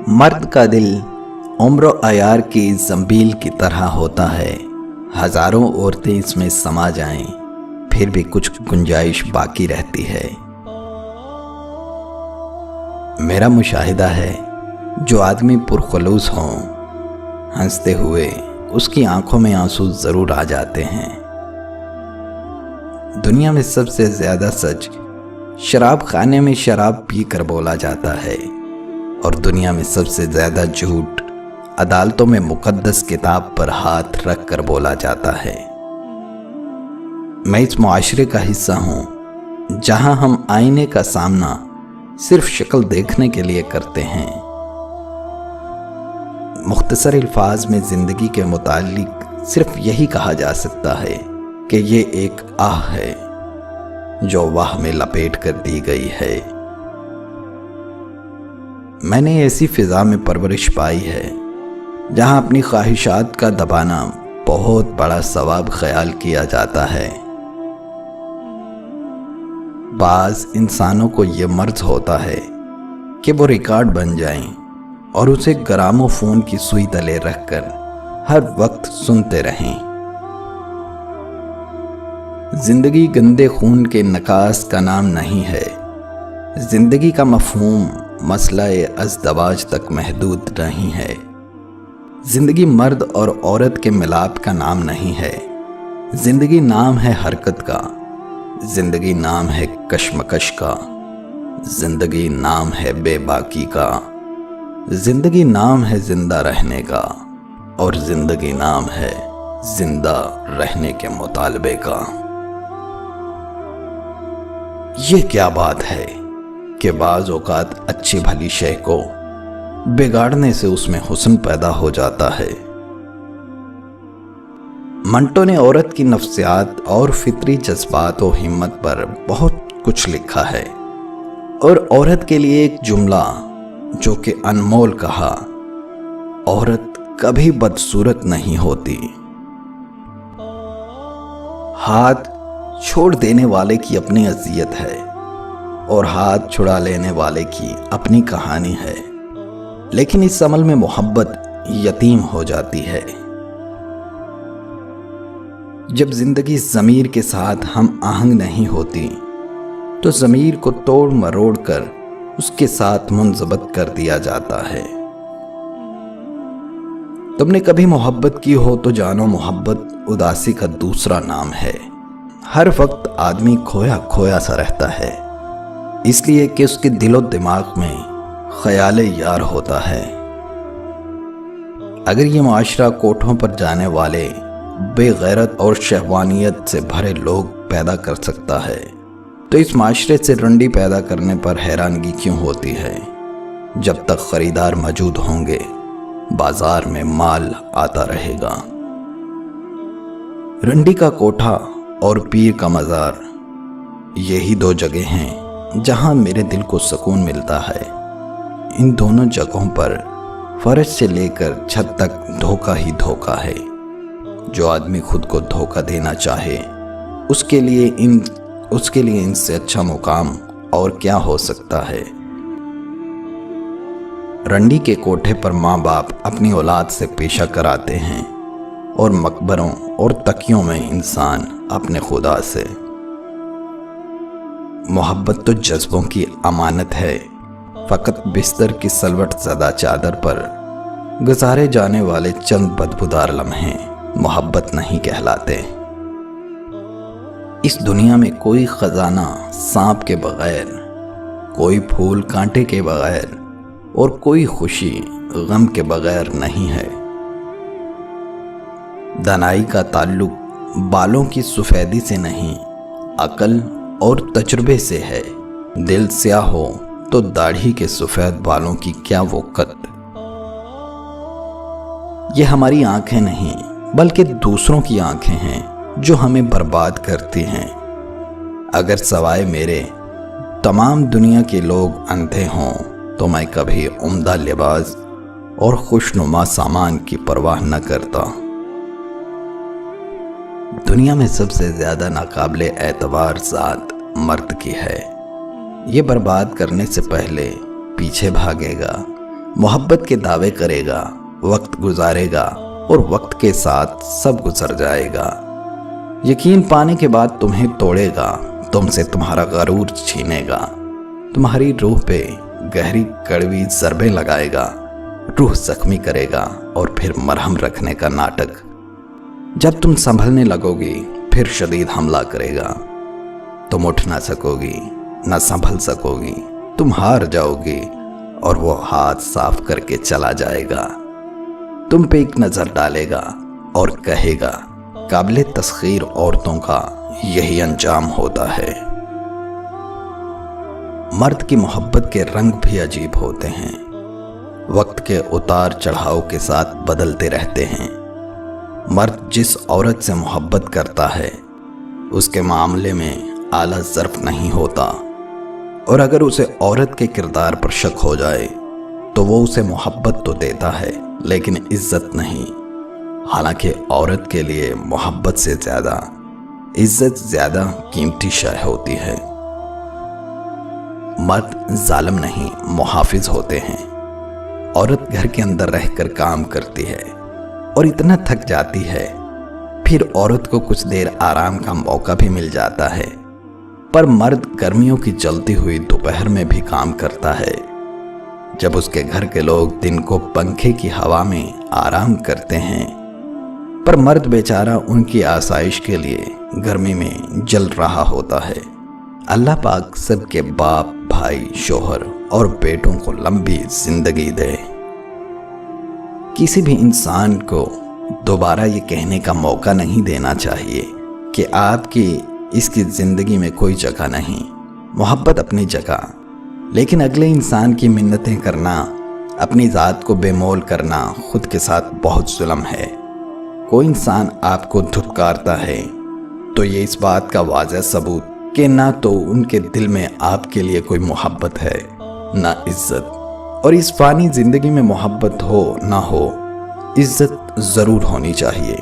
मर्द का दिल उम्र अयार की जंबील की तरह होता है। हजारों औरतें इसमें समा जाएं, फिर भी कुछ गुंजाइश बाकी रहती है। मेरा मुशाहिदा है, जो आदमी पुरखलूस हो, हंसते हुए उसकी आंखों में आंसू जरूर आ जाते हैं। दुनिया में सबसे ज्यादा सच शराब खाने में शराब पी कर बोला जाता है, और दुनिया में सबसे ज्यादा झूठ अदालतों में मुकद्दस किताब पर हाथ रख कर बोला जाता है। मैं इस मुआशरे का हिस्सा हूं जहां हम आईने का सामना सिर्फ शक्ल देखने के लिए करते हैं। मुख्तसर अल्फाज में जिंदगी के मुताल्लिक सिर्फ यही कहा जा सकता है कि ये एक आह है जो वाह में लपेट कर दी गई है। मैंने ऐसी फिजा में परवरिश पाई है जहां अपनी ख्वाहिशात का दबाना बहुत बड़ा सवाब ख्याल किया जाता है। बाज इंसानों को ये मर्ज होता है कि वो रिकॉर्ड बन जाएं और उसे ग्रामोफोन की सुई तले रखकर हर वक्त सुनते रहें। जिंदगी गंदे खून के नकास का नाम नहीं है। जिंदगी का मफहूम मसला-ए अज़दवाज तक महदूद नहीं है। जिंदगी मर्द और औरत के मिलाप का नाम नहीं है। जिंदगी नाम है हरकत का, जिंदगी नाम है कशमकश का, जिंदगी नाम है बेबाकी का, जिंदगी नाम है जिंदा रहने का, और जिंदगी नाम है जिंदा रहने के मुतालबे का। ये क्या बात है कि बाज़ औक़ात अच्छी भली शय को बिगाड़ने से उसमें हुस्न पैदा हो जाता है। मंटो ने औरत की नफ्सियात और फितरी जज्बात और हिम्मत पर बहुत कुछ लिखा है, और औरत के लिए एक जुमला जो कि अनमोल कहा, औरत कभी बदसूरत नहीं होती। हाथ छोड़ देने वाले की अपनी अज़ियत है और हाथ छुड़ा लेने वाले की अपनी कहानी है, लेकिन इस अमल में मोहब्बत यतीम हो जाती है। जब जिंदगी ज़मीर के साथ हम आहंग नहीं होती तो ज़मीर को तोड़ मरोड़ कर उसके साथ मुंज़बत कर दिया जाता है। तुमने कभी मोहब्बत की हो तो जानो, मोहब्बत उदासी का दूसरा नाम है। हर वक्त आदमी खोया खोया सा रहता है, इसलिए कि उसके दिलो दिमाग में ख्याले यार होता है। अगर ये मुआशरा कोठों पर जाने वाले बेगैरत और शहवानियत से भरे लोग पैदा कर सकता है, तो इस माशरे से रंडी पैदा करने पर हैरानगी क्यों होती है। जब तक खरीदार मौजूद होंगे, बाजार में माल आता रहेगा। रंडी का कोठा और पीर का मज़ार, यही दो जगह हैं जहां मेरे दिल को सुकून मिलता है। इन दोनों जगहों पर फर्श से लेकर छत तक धोखा ही धोखा है। जो आदमी खुद को धोखा देना चाहे, उसके लिए इनसे अच्छा मुकाम और क्या हो सकता है। रंडी के कोठे पर माँ बाप अपनी औलाद से पेशा कराते हैं, और मकबरों और तकियों में इंसान अपने खुदा से। मोहब्बत तो जज्बों की अमानत है, फ़कत बिस्तर की सलवट ज़दा चादर पर गुजारे जाने वाले चंद बदबूदार लम्हे मोहब्बत नहीं कहलाते। इस दुनिया में कोई ख़जाना सांप के बगैर, कोई फूल कांटे के बगैर, और कोई खुशी गम के बगैर नहीं है। दानाई का ताल्लुक बालों की सफ़ेदी से नहीं, अकल और तजुर्बे से है। दिल स्याह हो तो दाढ़ी के सफ़ेद बालों की क्या वक़्त। ये हमारी आंखें नहीं, बल्कि दूसरों की आंखें हैं जो हमें बर्बाद करती हैं। अगर सवाए मेरे तमाम दुनिया के लोग अंधे हों, तो मैं कभी उम्दा लिबास और खुशनुमा सामान की परवाह न करता। दुनिया में सबसे ज़्यादा नाकाबिले एतबार ज़ात मर्द की है। ये बर्बाद करने से पहले पीछे भागेगा, मोहब्बत के दावे करेगा, वक्त गुजारेगा और वक्त के साथ सब गुजर जाएगा। यकीन पाने के बाद तुम्हें तोड़ेगा, तुमसे तुम्हारा गरूर छीनेगा, तुम्हारी रूह पे गहरी कड़वी ज़रबें लगाएगा, रूह जख्मी करेगा और फिर मरहम रखने का नाटक। जब तुम संभलने लगोगी फिर शदीद हमला करेगा। तुम उठ ना सकोगी, ना संभल सकोगी, तुम हार जाओगी और वो हाथ साफ करके चला जाएगा। तुम पे एक नजर डालेगा और कहेगा, काबिले तस्खीर औरतों का यही अंजाम होता है। मर्द की मोहब्बत के रंग भी अजीब होते हैं, वक्त के उतार चढ़ाव के साथ बदलते रहते हैं। मर्द जिस औरत से मोहब्बत करता है उसके मामले में आला ज़र्फ नहीं होता, और अगर उसे औरत के किरदार पर शक हो जाए तो वो उसे मोहब्बत तो देता है लेकिन इज्जत नहीं। हालांकि औरत के लिए मोहब्बत से ज़्यादा इज्जत ज़्यादा कीमती शय होती है। मर्द जालिम नहीं, मुहाफिज होते हैं। औरत घर के अंदर रहकर काम करती है और इतना थक जाती है, फिर औरत को कुछ देर आराम का मौका भी मिल जाता है। पर मर्द गर्मियों की जलती हुई दोपहर में भी काम करता है, जब उसके घर के लोग दिन को पंखे की हवा में आराम करते हैं। पर मर्द बेचारा उनकी आसाइश के लिए गर्मी में जल रहा होता है। अल्लाह पाक सबके बाप, भाई, शोहर और बेटों को लंबी जिंदगी दे। किसी भी इंसान को दोबारा ये कहने का मौका नहीं देना चाहिए कि आपकी इसकी ज़िंदगी में कोई जगह नहीं। मोहब्बत अपनी जगह, लेकिन अगले इंसान की मिन्नतें करना, अपनी ज़ात को बेमोल करना खुद के साथ बहुत जुल्म है। कोई इंसान आपको धुतकारता है तो ये इस बात का वाज़ह सबूत कि ना तो उनके दिल में आपके लिए कोई मोहब्बत है, ना इज्जत। और इस फ़ानी ज़िंदगी में मोहब्बत हो ना हो, इज्जत ज़रूर होनी चाहिए।